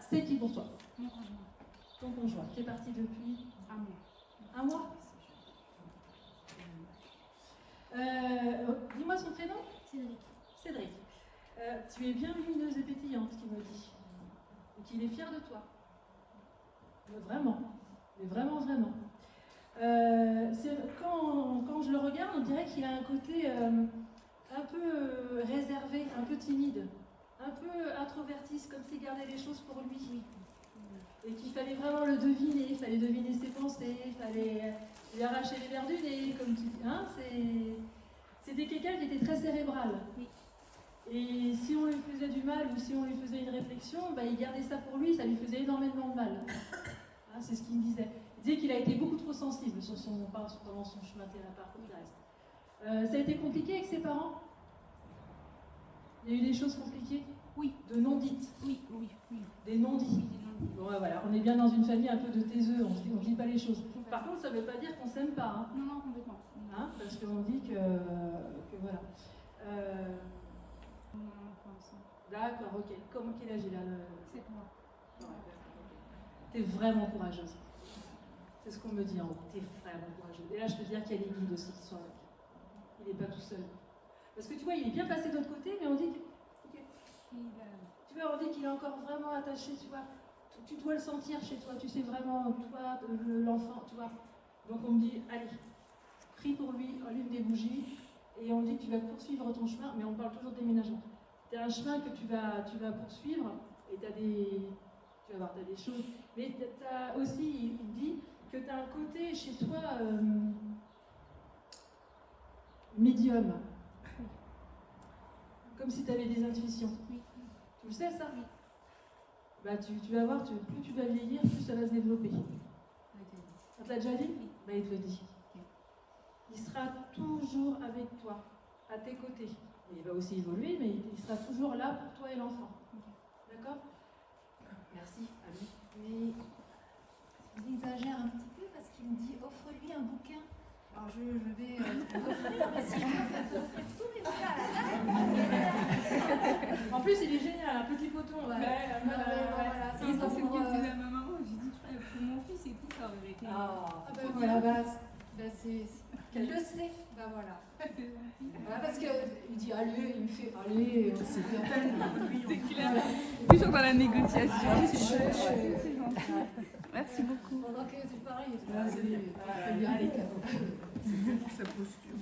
c'est qui pour toi? Ton conjoint, qui est parti depuis un mois. Dis-moi son prénom. Cédric. Tu es bien lumineuse et pétillante, qu'il me dit. Et qu'il est fier de toi. Vraiment. Mais vraiment, vraiment. Quand je le regarde, on dirait qu'il a un côté un peu réservé, un peu timide, un peu introverti, comme s'il gardait les choses pour lui. Et qu'il fallait vraiment le deviner, il fallait deviner ses pensées, il fallait lui arracher les verres du nez, comme tu dis. Hein, c'était quelqu'un qui était très cérébral. Oui. Et si on lui faisait du mal ou si on lui faisait une réflexion, il gardait ça pour lui, ça lui faisait énormément de mal. Hein, c'est ce qu'il me disait. Il disait qu'il a été beaucoup trop sensible pendant son chemin thérapeutique. Ça a été compliqué avec ses parents? Il y a eu des choses compliquées? Oui. De non-dites? Oui. Des non-dits? Bon, voilà, on est bien dans une famille un peu de taiseux, on ne dit pas les choses. Par contre, ça ne veut pas dire qu'on ne s'aime pas. Hein. Non, complètement. Hein, parce qu'on dit que voilà. D'accord, ok. Quel âge il a 7 mois. T'es vraiment courageuse. C'est ce qu'on me dit en haut. T'es vraiment courageuse. Et là, je peux te dire qu'il y a des guides aussi qui sont avec. Il n'est pas tout seul. Parce que tu vois, il est bien passé de l'autre côté, mais on dit que. Tu vois, on dit qu'il est encore vraiment attaché, tu vois. Tu dois le sentir chez toi, tu sais vraiment, toi, l'enfant, tu vois. Donc on me dit, allez, prie pour lui, allume des bougies, et on dit que tu vas poursuivre ton chemin, mais on parle toujours de déménagement. Tu as un chemin que tu vas poursuivre, et tu vas voir, tu as des choses, mais tu as aussi, il dit, que tu as un côté chez toi médium, comme si tu avais des intuitions. Oui. Tu le sais ça? Oui. Tu vas voir, plus tu vas vieillir, plus ça va se développer. On te l'a déjà dit? Oui. Il te le dit. Il sera toujours avec toi, à tes côtés. Il va aussi évoluer, mais il sera toujours là pour toi et l'enfant. D'accord? Merci. Allez. Oui. Il exagère un petit peu parce qu'il me dit offre-lui un bouquin. Alors je vais l'offrir, mais si je peux offrir tous les bouquins à la salle. En plus, il est génial, un petit poton. Voilà, C'est ce que je disais à ma maman, j'ai dit pour mon fils et tout, ça aurait été. Elle le sait, voilà. Voilà, parce qu'il dit allez, il me fait allez, c'est bien. C'est clair. Toujours dans la négociation. C'est gentil. Merci beaucoup. Pendant que c'est pareil, c'est bien les cadeaux. Sa posture.